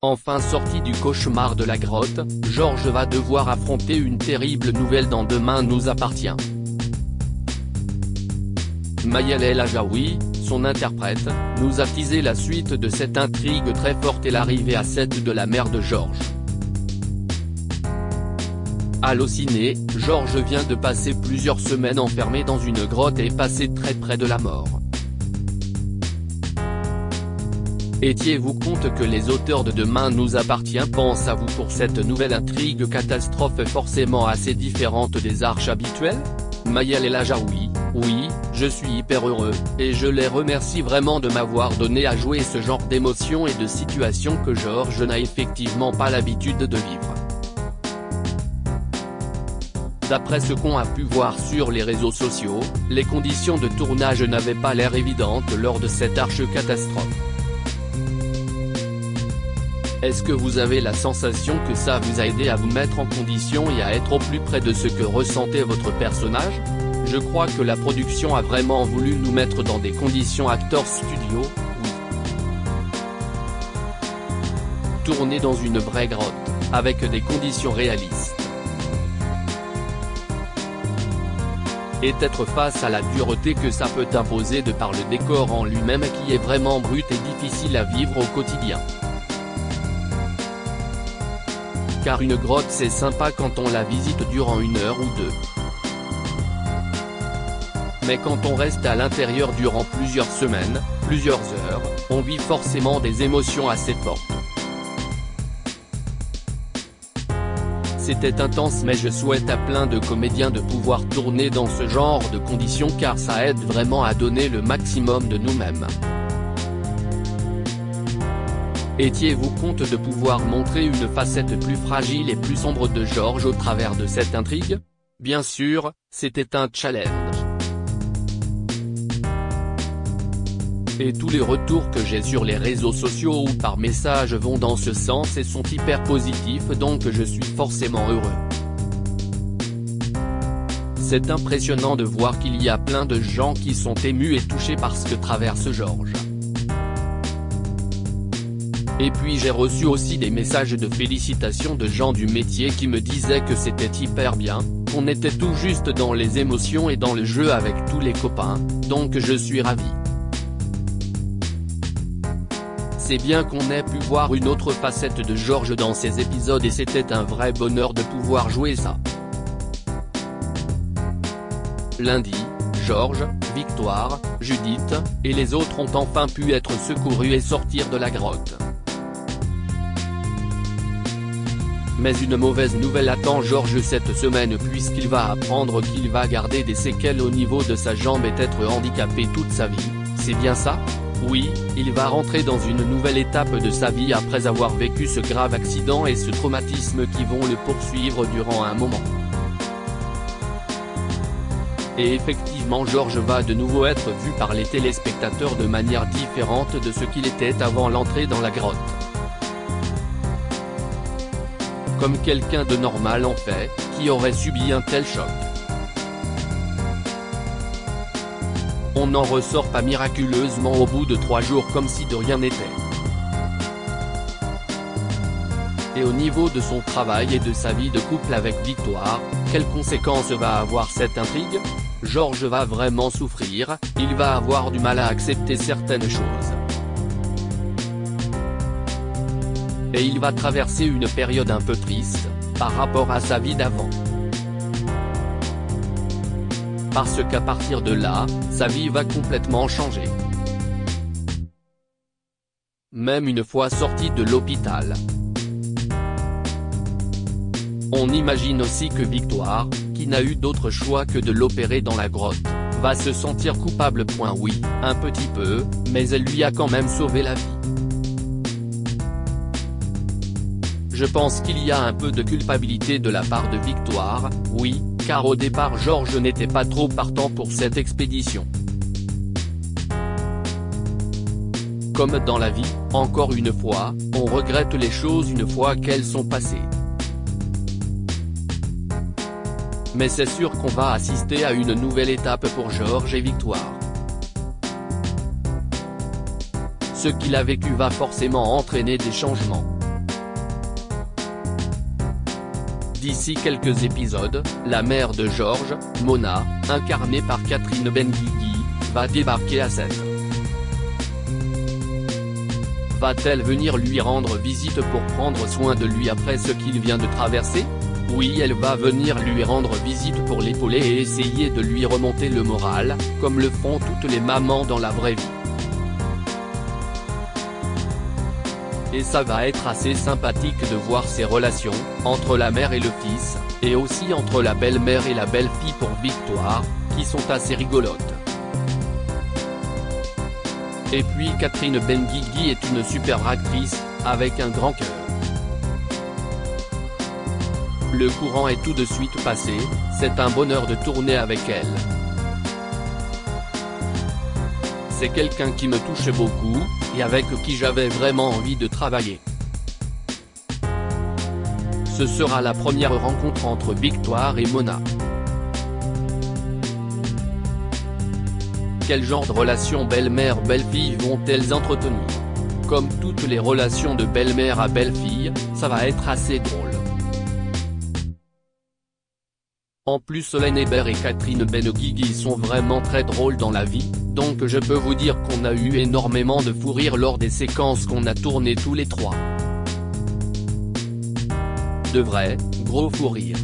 Enfin sorti du cauchemar de la grotte, Georges va devoir affronter une terrible nouvelle dans Demain nous appartient. Maëlle El Ajaoui, son interprète, nous a teasé la suite de cette intrigue très forte et l'arrivée à 7 de la mère de Georges. Halluciné, Georges vient de passer plusieurs semaines enfermé dans une grotte et passé très près de la mort. Étiez-vous compte que les auteurs de Demain nous appartient pensent à vous pour cette nouvelle intrigue catastrophe forcément assez différente des arches habituelles? Maëlle El Ajaoui, oui, je suis hyper heureux, et je les remercie vraiment de m'avoir donné à jouer ce genre d'émotions et de situations que Georges n'a effectivement pas l'habitude de vivre. D'après ce qu'on a pu voir sur les réseaux sociaux, les conditions de tournage n'avaient pas l'air évidentes lors de cette arche catastrophe. Est-ce que vous avez la sensation que ça vous a aidé à vous mettre en condition et à être au plus près de ce que ressentait votre personnage? Je crois que la production a vraiment voulu nous mettre dans des conditions acteurs studio, oui. Tourner dans une vraie grotte, avec des conditions réalistes. Et être face à la dureté que ça peut imposer de par le décor en lui-même qui est vraiment brut et difficile à vivre au quotidien. Car une grotte c'est sympa quand on la visite durant 1 heure ou 2. Mais quand on reste à l'intérieur durant plusieurs semaines, plusieurs heures, on vit forcément des émotions assez fortes. C'était intense mais je souhaite à plein de comédiens de pouvoir tourner dans ce genre de conditions car ça aide vraiment à donner le maximum de nous-mêmes. Étiez-vous compte de pouvoir montrer une facette plus fragile et plus sombre de Georges au travers de cette intrigue? Bien sûr, c'était un challenge. Et tous les retours que j'ai sur les réseaux sociaux ou par message vont dans ce sens et sont hyper positifs donc je suis forcément heureux. C'est impressionnant de voir qu'il y a plein de gens qui sont émus et touchés par ce que traverse Georges. Et puis j'ai reçu aussi des messages de félicitations de gens du métier qui me disaient que c'était hyper bien, qu'on était tout juste dans les émotions et dans le jeu avec tous les copains, donc je suis ravi. C'est bien qu'on ait pu voir une autre facette de Georges dans ces épisodes et c'était un vrai bonheur de pouvoir jouer ça. Lundi, Georges, Victoire, Judith, et les autres ont enfin pu être secourus et sortir de la grotte. Mais une mauvaise nouvelle attend Georges cette semaine puisqu'il va apprendre qu'il va garder des séquelles au niveau de sa jambe et être handicapé toute sa vie, c'est bien ça? Oui, il va rentrer dans une nouvelle étape de sa vie après avoir vécu ce grave accident et ce traumatisme qui vont le poursuivre durant un moment. Et effectivement Georges va de nouveau être vu par les téléspectateurs de manière différente de ce qu'il était avant l'entrée dans la grotte. Comme quelqu'un de normal en fait, qui aurait subi un tel choc. On n'en ressort pas miraculeusement au bout de 3 jours comme si de rien n'était. Et au niveau de son travail et de sa vie de couple avec Victoire, quelles conséquences va avoir cette intrigue? Georges va vraiment souffrir, il va avoir du mal à accepter certaines choses. Et il va traverser une période un peu triste, par rapport à sa vie d'avant. Parce qu'à partir de là, sa vie va complètement changer. Même une fois sorti de l'hôpital. On imagine aussi que Victoire, qui n'a eu d'autre choix que de l'opérer dans la grotte, va se sentir coupable. Oui, un petit peu, mais elle lui a quand même sauvé la vie. Je pense qu'il y a un peu de culpabilité de la part de Victoire, oui, car au départ Georges n'était pas trop partant pour cette expédition. Comme dans la vie, encore une fois, on regrette les choses une fois qu'elles sont passées. Mais c'est sûr qu'on va assister à une nouvelle étape pour Georges et Victoire. Ce qu'il a vécu va forcément entraîner des changements. D'ici quelques épisodes, la mère de Georges, Mona, incarnée par Catherine Benguigui, va débarquer à Sète. Va-t-elle venir lui rendre visite pour prendre soin de lui après ce qu'il vient de traverser? Oui, elle va venir lui rendre visite pour l'épauler et essayer de lui remonter le moral, comme le font toutes les mamans dans la vraie vie. Et ça va être assez sympathique de voir ces relations, entre la mère et le fils, et aussi entre la belle-mère et la belle-fille pour Victoire, qui sont assez rigolotes. Et puis Catherine Benguigui est une super actrice, avec un grand cœur. Le courant est tout de suite passé, c'est un bonheur de tourner avec elle. C'est quelqu'un qui me touche beaucoup, et avec qui j'avais vraiment envie de travailler. Ce sera la première rencontre entre Victoire et Mona. Quel genre de relation belle-mère-belle-fille vont-elles entretenir? Comme toutes les relations de belle-mère à belle-fille, ça va être assez drôle. En plus Solène Hébert et Catherine Benguigui sont vraiment très drôles dans la vie, donc je peux vous dire qu'on a eu énormément de fou rire lors des séquences qu'on a tournées tous les trois. De vrai, gros fou rire.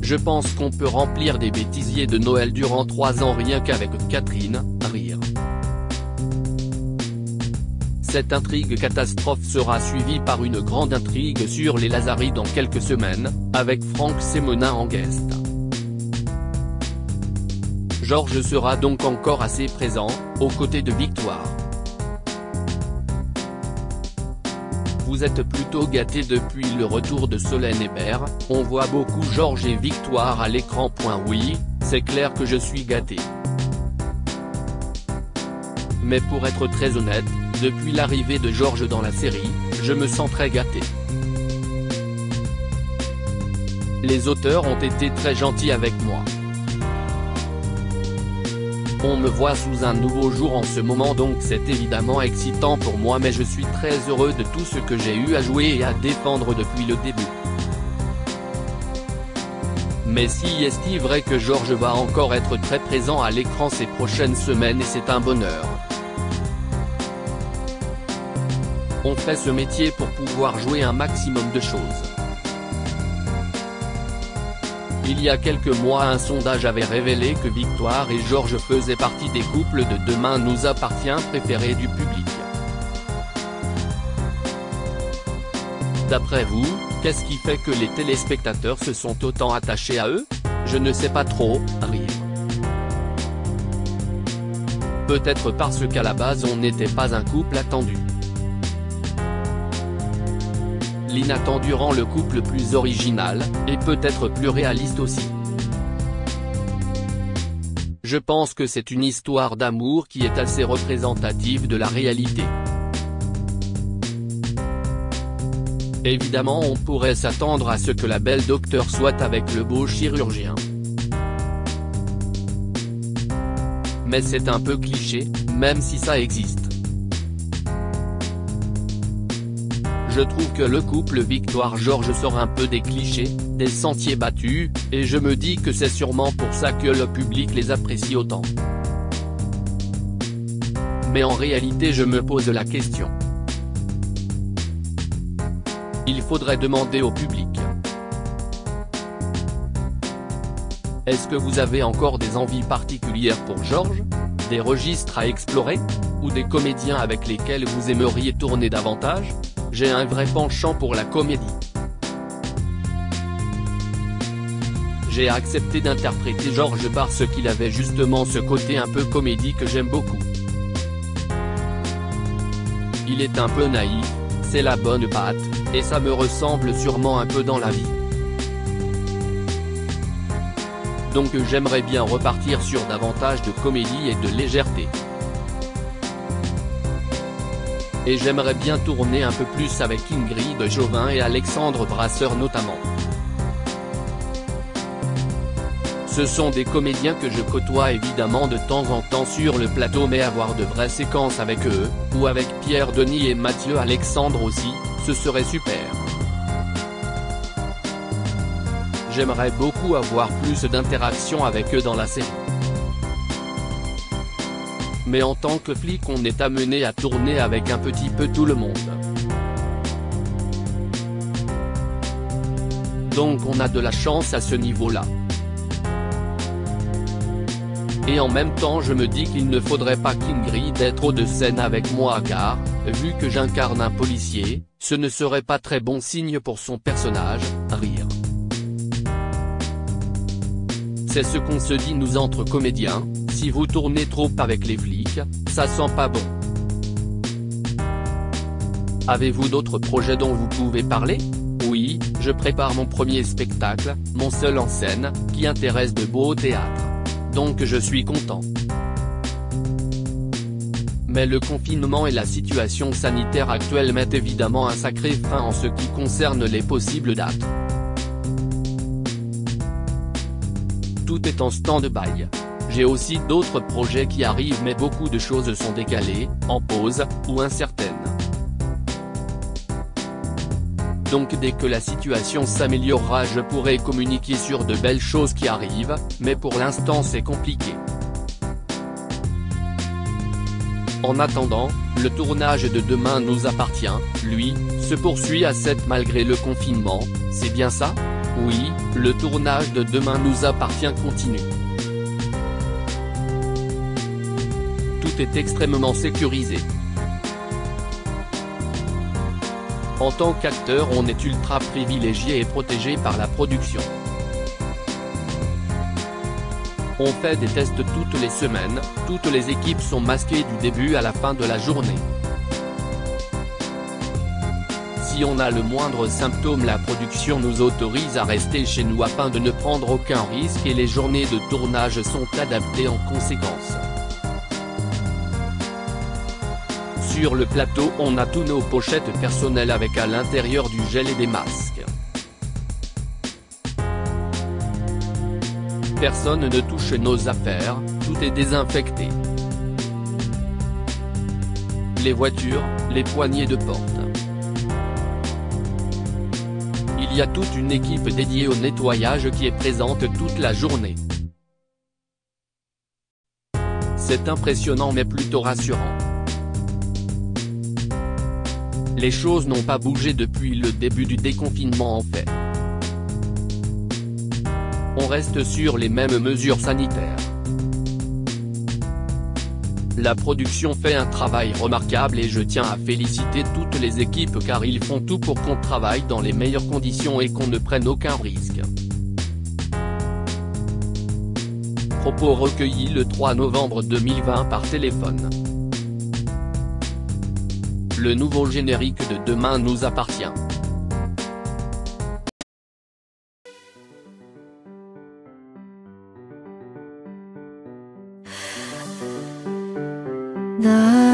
Je pense qu'on peut remplir des bêtisiers de Noël durant 3 ans rien qu'avec Catherine, rire. Cette intrigue catastrophe sera suivie par une grande intrigue sur les Lazari dans quelques semaines, avec Franck Sémonin en guest. Georges sera donc encore assez présent, aux côtés de Victoire. Vous êtes plutôt gâtés depuis le retour de Solène Hébert, on voit beaucoup Georges et Victoire à l'écran. Oui, c'est clair que je suis gâté. Mais pour être très honnête, depuis l'arrivée de Georges dans la série, je me sens très gâté. Les auteurs ont été très gentils avec moi. On me voit sous un nouveau jour en ce moment donc c'est évidemment excitant pour moi mais je suis très heureux de tout ce que j'ai eu à jouer et à défendre depuis le début. Mais si est-il vrai que Georges va encore être très présent à l'écran ces prochaines semaines et c'est un bonheur. On fait ce métier pour pouvoir jouer un maximum de choses. Il y a quelques mois un sondage avait révélé que Victoire et Georges faisaient partie des couples de Demain nous appartient préférés du public. D'après vous, qu'est-ce qui fait que les téléspectateurs se sont autant attachés à eux? Je ne sais pas trop, rire. Peut-être parce qu'à la base on n'était pas un couple attendu. L'inattendu rend le couple plus original, et peut-être plus réaliste aussi. Je pense que c'est une histoire d'amour qui est assez représentative de la réalité. Évidemment on pourrait s'attendre à ce que la belle docteure soit avec le beau chirurgien. Mais c'est un peu cliché, même si ça existe. Je trouve que le couple Victoire-Georges sort un peu des clichés, des sentiers battus, et je me dis que c'est sûrement pour ça que le public les apprécie autant. Mais en réalité je me pose la question. Il faudrait demander au public. Est-ce que vous avez encore des envies particulières pour Georges? Des registres à explorer? Ou des comédiens avec lesquels vous aimeriez tourner davantage? J'ai un vrai penchant pour la comédie. J'ai accepté d'interpréter Georges parce qu'il avait justement ce côté un peu comédie que j'aime beaucoup. Il est un peu naïf, c'est la bonne patte, et ça me ressemble sûrement un peu dans la vie. Donc j'aimerais bien repartir sur davantage de comédie et de légèreté. Et j'aimerais bien tourner un peu plus avec Ingrid Jovin et Alexandre Brasseur notamment. Ce sont des comédiens que je côtoie évidemment de temps en temps sur le plateau mais avoir de vraies séquences avec eux, ou avec Pierre Denis et Mathieu Alexandre aussi, ce serait super. J'aimerais beaucoup avoir plus d'interaction avec eux dans la série. Mais en tant que flic on est amené à tourner avec un petit peu tout le monde. Donc on a de la chance à ce niveau-là. Et en même temps je me dis qu'il ne faudrait pas qu'Ingrid ait trop de scènes avec moi car, vu que j'incarne un policier, ce ne serait pas très bon signe pour son personnage, rire. C'est ce qu'on se dit nous entre comédiens, si vous tournez trop avec les flics, ça sent pas bon. Avez-vous d'autres projets dont vous pouvez parler ? Oui, je prépare mon premier spectacle, mon seul en scène, qui intéresse de beau au théâtre. Donc je suis content. Mais le confinement et la situation sanitaire actuelle mettent évidemment un sacré frein en ce qui concerne les possibles dates. Tout est en stand-by. J'ai aussi d'autres projets qui arrivent mais beaucoup de choses sont décalées, en pause, ou incertaines. Donc dès que la situation s'améliorera je pourrai communiquer sur de belles choses qui arrivent, mais pour l'instant c'est compliqué. En attendant, le tournage de Demain nous appartient, lui, se poursuit à 7 malgré le confinement, c'est bien ça ? Oui, le tournage de Demain nous appartient continue. Tout est extrêmement sécurisé. En tant qu'acteur on est ultra privilégié et protégé par la production. On fait des tests toutes les semaines, toutes les équipes sont masquées du début à la fin de la journée. Si on a le moindre symptôme la production nous autorise à rester chez nous afin de ne prendre aucun risque et les journées de tournage sont adaptées en conséquence. Sur le plateau on a tous nos pochettes personnelles avec à l'intérieur du gel et des masques. Personne ne touche nos affaires, tout est désinfecté. Les voitures, les poignées de porte. Il y a toute une équipe dédiée au nettoyage qui est présente toute la journée. C'est impressionnant mais plutôt rassurant. Les choses n'ont pas bougé depuis le début du déconfinement en fait. On reste sur les mêmes mesures sanitaires. La production fait un travail remarquable et je tiens à féliciter toutes les équipes car ils font tout pour qu'on travaille dans les meilleures conditions et qu'on ne prenne aucun risque. Propos recueillis le 3 novembre 2020 par téléphone. Le nouveau générique de Demain nous appartient. 나